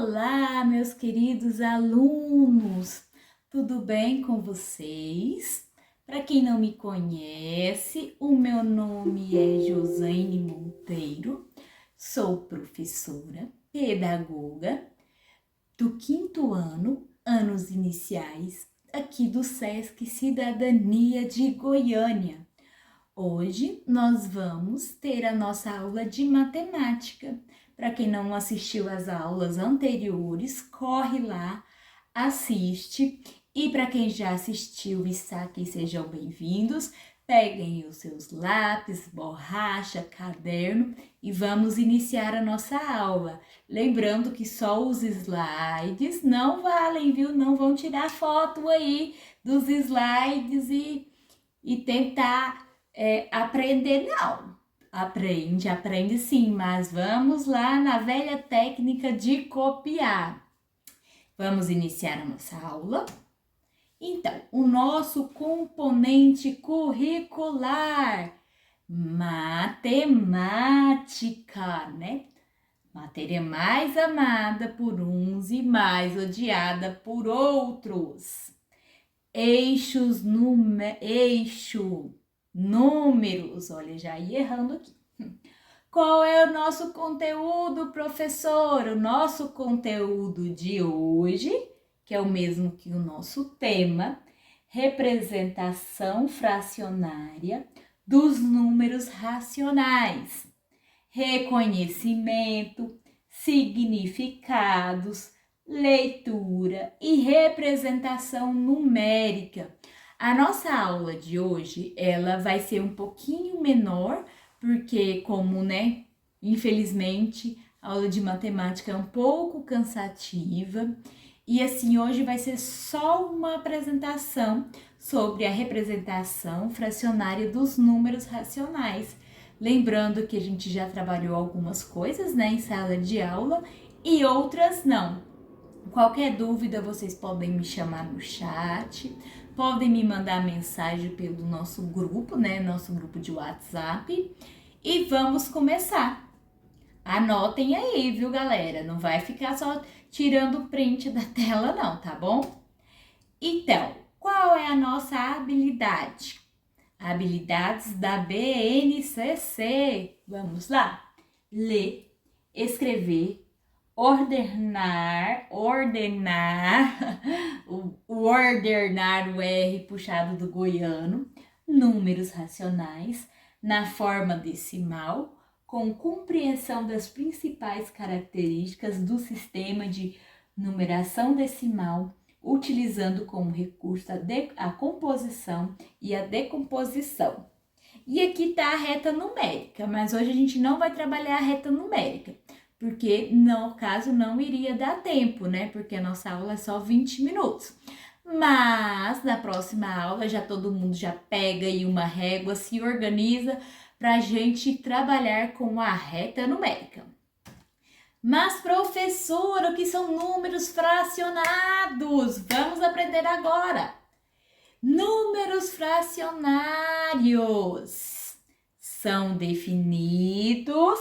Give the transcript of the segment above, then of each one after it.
Olá, meus queridos alunos! Tudo bem com vocês? Para quem não me conhece, o meu nome é Josane Monteiro, sou professora, pedagoga do 5º ano, anos iniciais, aqui do SESC Cidadania de Goiânia. Hoje nós vamos ter a nossa aula de matemática. Para quem não assistiu às aulas anteriores, corre lá, assiste. E para quem já assistiu e está aqui, sejam bem-vindos. Peguem os seus lápis, borracha, caderno e vamos iniciar a nossa aula. Lembrando que só os slides não valem, viu? Não vão tirar foto aí dos slides e tentar aprender, não. Aprende sim, mas vamos lá na velha técnica de copiar. Vamos iniciar a nossa aula. Então, o nosso componente curricular, matemática, né? Matéria mais amada por uns e mais odiada por outros. Eixo, números, olha, já ia errando aqui. Qual é o nosso conteúdo, professor? O nosso conteúdo de hoje, que é o mesmo que o nosso tema, representação fracionária dos números racionais, reconhecimento, significados, leitura e representação numérica. A nossa aula de hoje, ela vai ser um pouquinho menor, porque como, né, infelizmente, a aula de matemática é um pouco cansativa. E assim, hoje vai ser só uma apresentação sobre a representação fracionária dos números racionais. Lembrando que a gente já trabalhou algumas coisas, né, em sala de aula e outras não. Qualquer dúvida, vocês podem me chamar no chat, podem me mandar mensagem pelo nosso grupo, né? Nosso grupo de WhatsApp. E vamos começar. Anotem aí, viu, galera? Não vai ficar só tirando print da tela, não, tá bom? Então, qual é a nossa habilidade? Habilidades da BNCC. Vamos lá? Ler, escrever, ordenar, ordenar o R puxado do goiano, números racionais, na forma decimal, com compreensão das principais características do sistema de numeração decimal, utilizando como recurso a composição e a decomposição. E aqui está a reta numérica, mas hoje a gente não vai trabalhar a reta numérica, porque no caso não iria dar tempo, né? Porque a nossa aula é só 20 minutos. Mas na próxima aula já todo mundo já pega aí uma régua, se organiza para a gente trabalhar com a reta numérica. Mas professora, o que são números fracionados? Vamos aprender agora. Números fracionários são definidos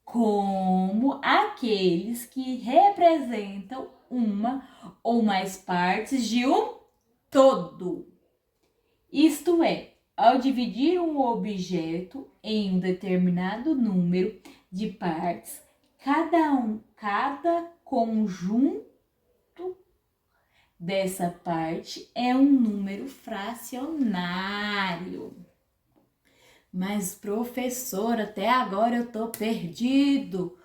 como aqueles que representam uma ou mais partes de um todo. Isto é, ao dividir um objeto em um determinado número de partes, cada conjunto dessa parte é um número fracionário. Mas, professor, até agora eu tô perdido.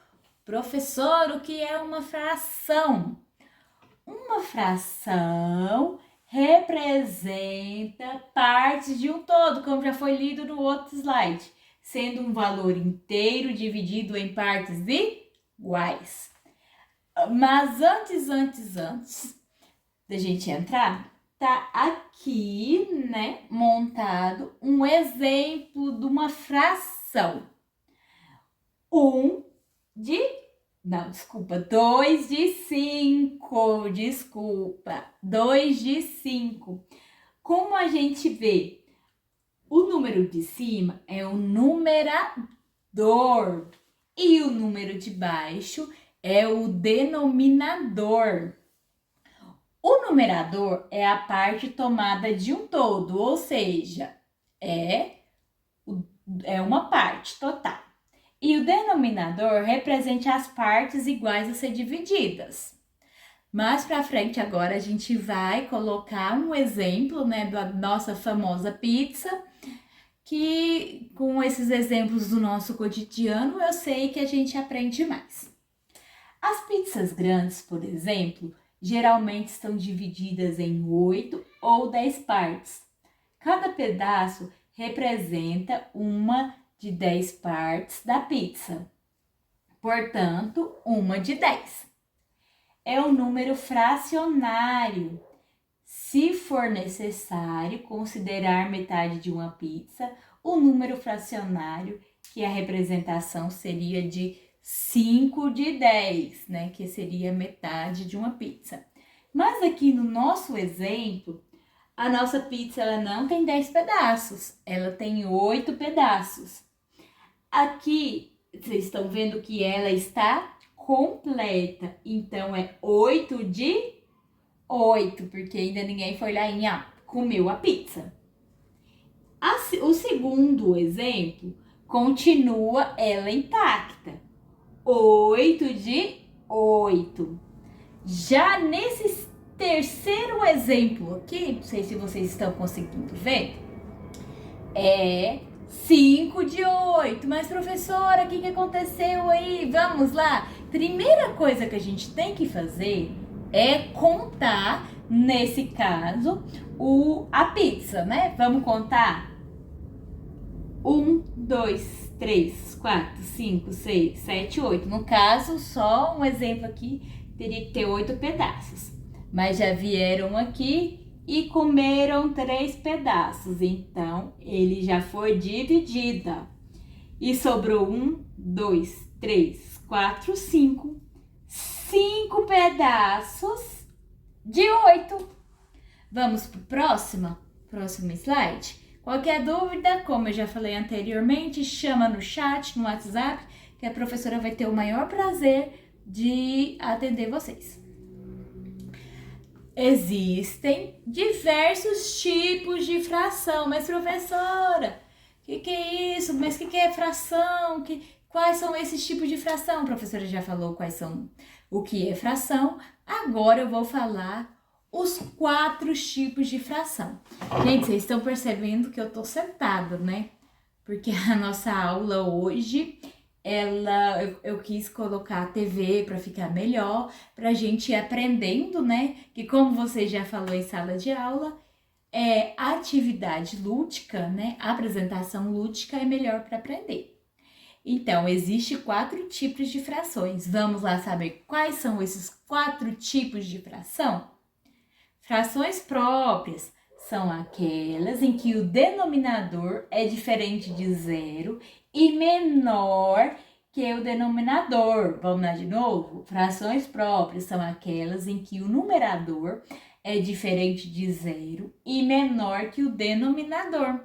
Professor, o que é uma fração? Uma fração representa partes de um todo, como já foi lido no outro slide, sendo um valor inteiro dividido em partes iguais. Mas antes da gente entrar, tá aqui, né, montado um exemplo de uma fração. 2 de 5, 2 de 5. Como a gente vê, o número de cima é o numerador e o número de baixo é o denominador. O numerador é a parte tomada de um todo, ou seja, é uma parte total. E o denominador representa as partes iguais a ser divididas. Mais para frente agora a gente vai colocar um exemplo, né, da nossa famosa pizza, que com esses exemplos do nosso cotidiano eu sei que a gente aprende mais. As pizzas grandes, por exemplo, geralmente estão divididas em 8 ou 10 partes. Cada pedaço representa uma de 10 partes da pizza, portanto, uma de 10. É um número fracionário. Se for necessário considerar metade de uma pizza, o número fracionário, que a representação seria de 5 de 10, né? Que seria metade de uma pizza. Mas aqui no nosso exemplo, a nossa pizza ela não tem 10 pedaços, ela tem 8 pedaços. Aqui, vocês estão vendo que ela está completa, então é 8 de 8, porque ainda ninguém foi lá e comeu a pizza. O segundo exemplo continua ela intacta, 8 de 8. Já nesse terceiro exemplo aqui, não sei se vocês estão conseguindo ver, é 5 de 8. Mas professora, o que aconteceu aí? Vamos lá. Primeira coisa que a gente tem que fazer é contar, nesse caso, a pizza, né? Vamos contar? 1, 2, 3, 4, 5, 6, 7, 8. No caso, só um exemplo aqui, teria que ter 8 pedaços. Mas já vieram aqui e comeram 3 pedaços. Então, ele já foi dividida. E sobrou 1, 2, 3, 4, 5. 5 pedaços de 8. Vamos para o próximo slide? Qualquer dúvida, como eu já falei anteriormente, chama no chat, no WhatsApp, que a professora vai ter o maior prazer de atender vocês. Existem diversos tipos de fração, mas professora, o que é isso? Mas o que é fração? Quais são esses tipos de fração? A professora já falou o que é fração. Agora eu vou falar os 4 tipos de fração. Gente, vocês estão percebendo que eu tô sentada, né? Porque a nossa aula hoje, eu quis colocar a TV para ficar melhor, pra gente ir aprendendo, né? Que como você já falou em sala de aula, atividade lúdica, né? A apresentação lúdica é melhor para aprender. Então, existe 4 tipos de frações. Vamos lá saber quais são esses 4 tipos de fração? Frações próprias são aquelas em que o denominador é diferente de 0 e menor que o denominador. Vamos lá de novo? Frações próprias são aquelas em que o numerador é diferente de 0 e menor que o denominador.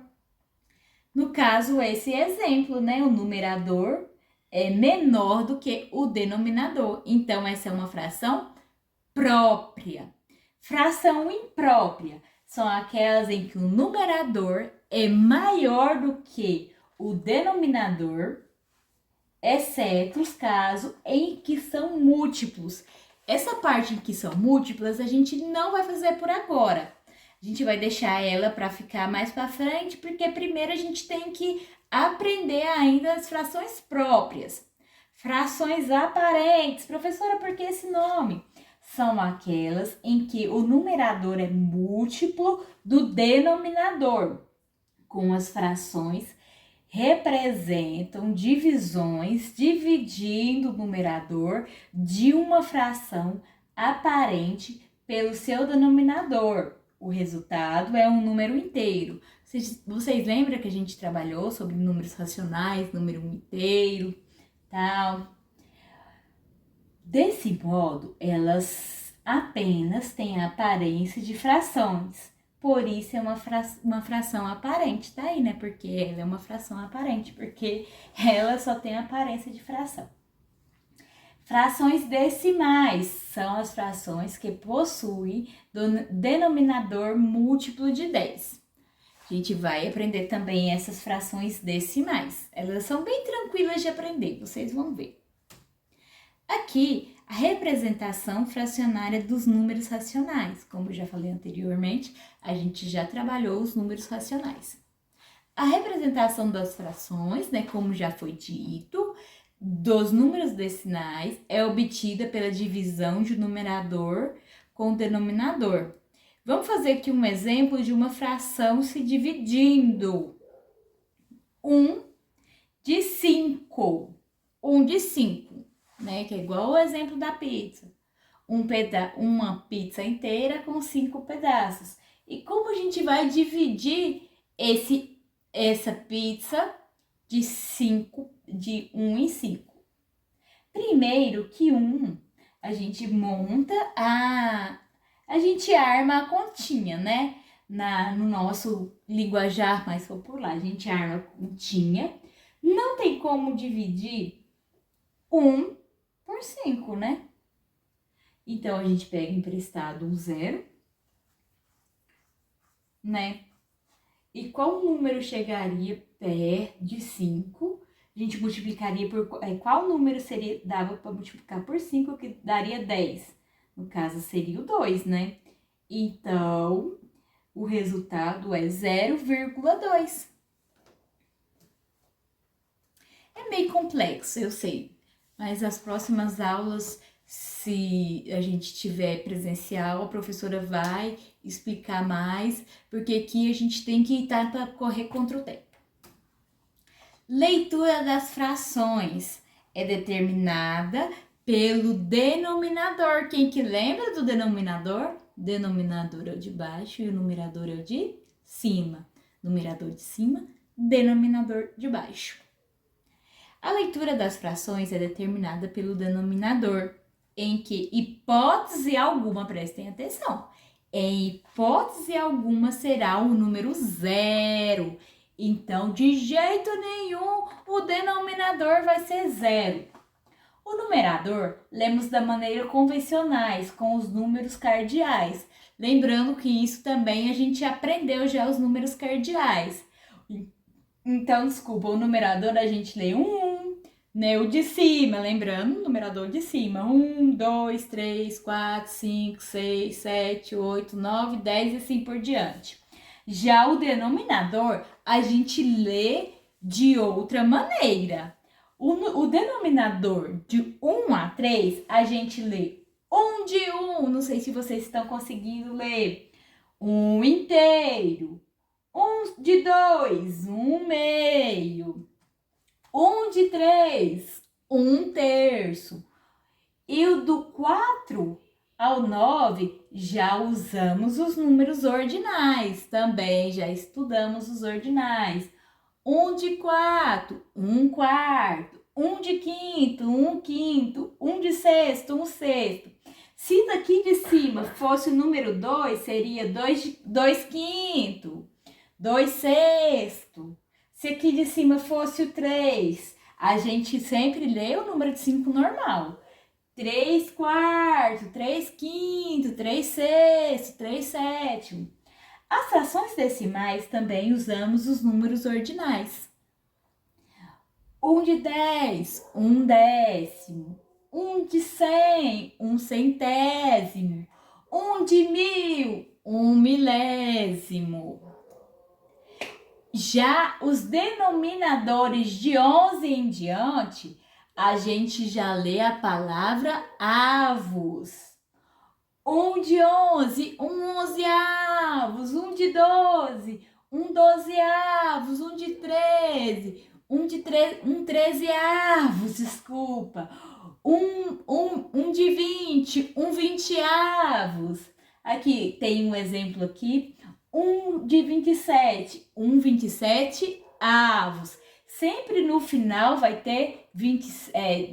No caso, esse exemplo, né? O numerador é menor do que o denominador. Então, essa é uma fração própria. Fração imprópria são aquelas em que o numerador é maior do que o denominador, exceto os casos em que são múltiplos. Essa parte em que são múltiplas a gente não vai fazer por agora. A gente vai deixar ela para ficar mais para frente, porque primeiro a gente tem que aprender ainda as frações próprias. Frações aparentes. Professora, por que esse nome? São aquelas em que o numerador é múltiplo do denominador, com as frações representam divisões dividindo o numerador de uma fração aparente pelo seu denominador. O resultado é um número inteiro. Vocês lembram que a gente trabalhou sobre números racionais, número inteiro, tal? Desse modo, elas apenas têm a aparência de frações. Por isso é uma fração aparente, tá aí, né? Porque ela é uma fração aparente, porque ela só tem a aparência de fração. Frações decimais são as frações que possuem denominador múltiplo de 10. A gente vai aprender também essas frações decimais. Elas são bem tranquilas de aprender, vocês vão ver. Aqui, a representação fracionária dos números racionais. Como eu já falei anteriormente, a gente já trabalhou os números racionais. A representação das frações, né, como já foi dito, dos números decimais é obtida pela divisão de numerador com denominador. Vamos fazer aqui um exemplo de uma fração se dividindo. 1 de 5. 1 de 5, né? Que é igual o exemplo da pizza. Uma pizza inteira com 5 pedaços. E como a gente vai dividir essa pizza de 1 em 5? Primeiro que 1, a gente monta a gente arma a continha, né? No nosso linguajar mais popular, a gente arma a continha. Não tem como dividir 1 por 5, né? Então, a gente pega emprestado um 0, né? E qual número chegaria perto de 5? A gente multiplicaria por... qual número dava para multiplicar por 5 que daria 10? No caso, seria o 2, né? Então, o resultado é 0,2. É meio complexo, eu sei. Mas as próximas aulas, se a gente tiver presencial, a professora vai explicar mais, porque aqui a gente tem que estar para correr contra o tempo. Leitura das frações é determinada pelo denominador. Quem que lembra do denominador? Denominador é o de baixo e o numerador é o de cima. Numerador de cima, denominador de baixo. A leitura das frações é determinada pelo denominador, em que hipótese alguma, prestem atenção, em hipótese alguma será o número 0. Então, de jeito nenhum, o denominador vai ser 0. O numerador, lemos da maneira convencionais, com os números cardeais. Lembrando que isso também a gente aprendeu já os números cardeais. Então, desculpa, o numerador a gente lê 1, né? O de cima, lembrando, o numerador de cima. 1, 2, 3, 4, 5, 6, 7, 8, 9, 10 e assim por diante. Já o denominador, a gente lê de outra maneira. O denominador de 1 a 3, a gente lê 1 de 1. Não sei se vocês estão conseguindo ler. 1 inteiro. 1 de 2, 1 meio. 1 de 3, 1 terço. E o do 4 ao 9, já usamos os números ordinais. Também já estudamos os ordinais. 1 de 4, 1 quarto. 1 de quinto, 1 quinto. 1 de sexto, 1 sexto. Se daqui de cima fosse o número 2, seria 2 quinto, 2 sexto. Se aqui de cima fosse o 3, a gente sempre lê o número de 5 normal. 3 quarto, 3 quinto, 3 sexto, 3 sétimo. As frações decimais também usamos os números ordinais. 1 de 10, 1 décimo. 1 de 100, 1 centésimo. 1 de 1000, 1 milésimo. Já os denominadores de 11 em diante, a gente já lê a palavra avos. 1 de 11, 1 onzeavos. 1 de 12, 1 dozeavos. 1 de 13, 1 trezeavos, desculpa. 1 de 20, 1 vinteavos. Aqui tem um exemplo aqui. 1 de 27, 1 27 avos. Sempre no final vai ter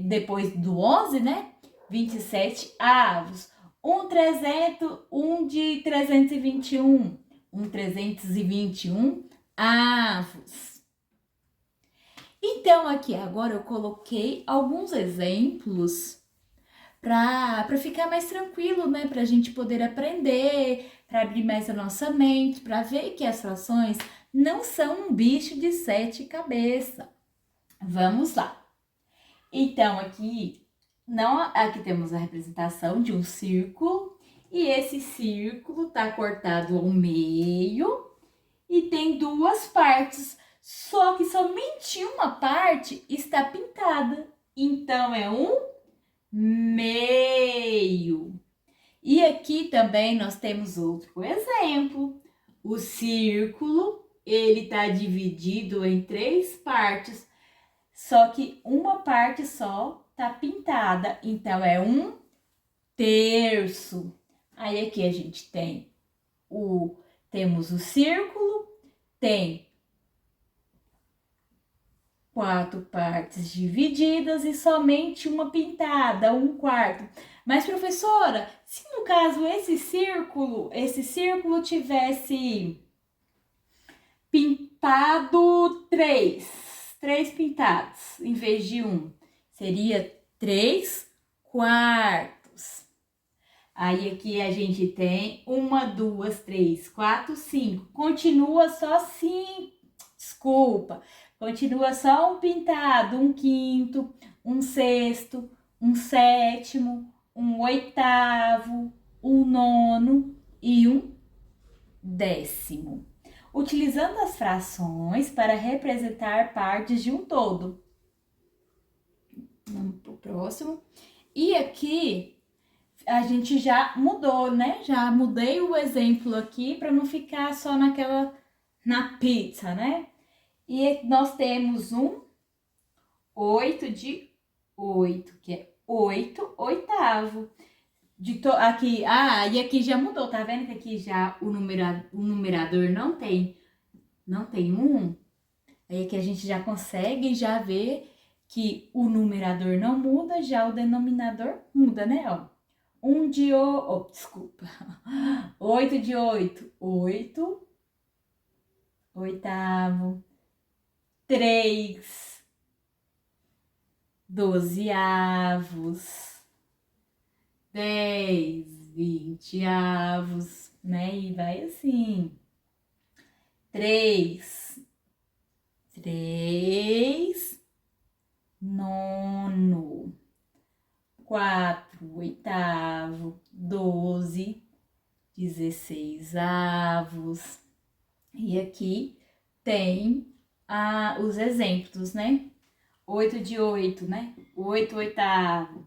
depois do 11, né? 27 avos. 1 300, 1 de 321, 1 321 avos. Então, aqui agora eu coloquei alguns exemplos para ficar mais tranquilo, né? Para a gente poder aprender, para abrir mais a nossa mente, para ver que as frações não são um bicho de 7 cabeças. Vamos lá. Então, aqui temos a representação de um círculo, e esse círculo está cortado ao meio e tem duas partes, só que somente uma parte está pintada. Então, é um meio. E aqui também nós temos outro exemplo. O círculo, ele está dividido em 3 partes, só que uma parte só tá pintada, então é um terço. Aí aqui a gente temos o círculo, tem 4 partes divididas e somente uma pintada, 1/4. Mas, professora, se no caso esse círculo tivesse pintado 3 pintados em vez de 1, seria 3/4. Aí aqui a gente tem 1, 2, 3, 4, 5. Continua só 5. Desculpa. Continua só um pintado, 1/5, 1/6, 1/7, 1/8, 1/9 e 1/10. Utilizando as frações para representar partes de um todo. Vamos para o próximo. E aqui a gente já mudou, né? Já mudei o exemplo aqui para não ficar só na pizza, né? E nós temos um 8 de 8, que é 8/8. Aqui, e aqui já mudou, tá vendo que aqui já o numerador não tem 1? Aí aqui a gente já consegue já ver que o numerador não muda, já o denominador muda, né? Ó, 8 de 8, 8/8. 3 12avos. 10 20avos, né? E vai assim. 3 nono. 4 oitavo. 12 16avos. E aqui tem os exemplos, né? 8 de 8, né? 8/8.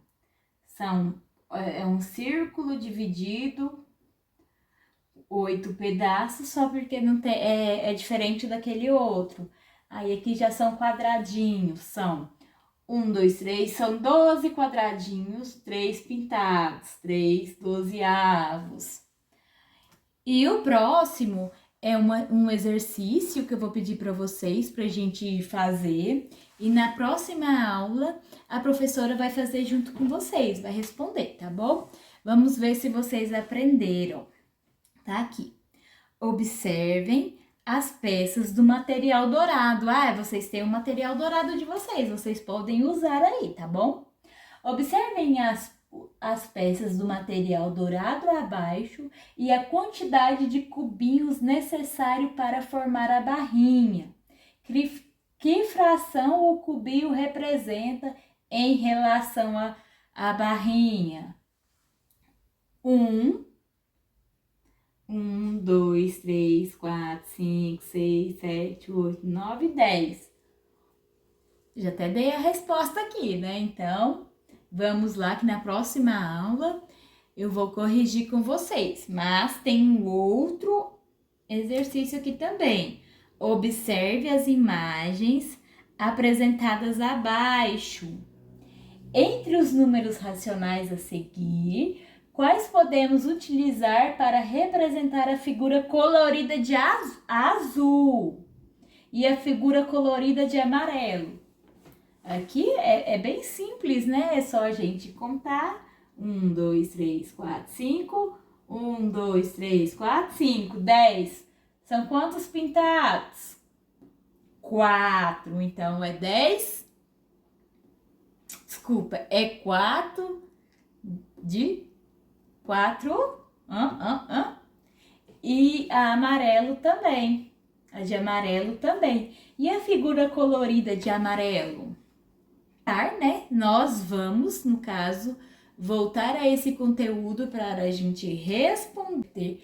É um círculo dividido 8 pedaços, só porque não tem, é diferente daquele outro. Aí aqui já são quadradinhos, são 1, 2, 3, são 12 quadradinhos, 3 pintados, 3 12avos. E o próximo é um exercício que eu vou pedir para vocês para a gente fazer. E na próxima aula, a professora vai fazer junto com vocês, vai responder, tá bom? Vamos ver se vocês aprenderam. Tá aqui. Observem as peças do material dourado. Vocês têm o material dourado de vocês podem usar aí, tá bom? Observem as peças do material dourado abaixo e a quantidade de cubinhos necessário para formar a barrinha. Que fração o cubinho representa em relação à barrinha? 1, 2, 3, 4, 5, 6, 7, 8, 9, 10. Já até dei a resposta aqui, né? Então, vamos lá que na próxima aula eu vou corrigir com vocês. Mas tem um outro exercício aqui também. Observe as imagens apresentadas abaixo. Entre os números racionais a seguir, quais podemos utilizar para representar a figura colorida de azul e a figura colorida de amarelo? Aqui é bem simples, né? É só a gente contar. 1, 2, 3, 4, 5. 1, 2, 3, 4, 5. 10. São quantos pintados? 4. Então, é 10. Desculpa, é 4 de 4. E a amarelo também. A de amarelo também. E a figura colorida de amarelo? Né? Nós vamos, no caso, voltar a esse conteúdo para a gente responder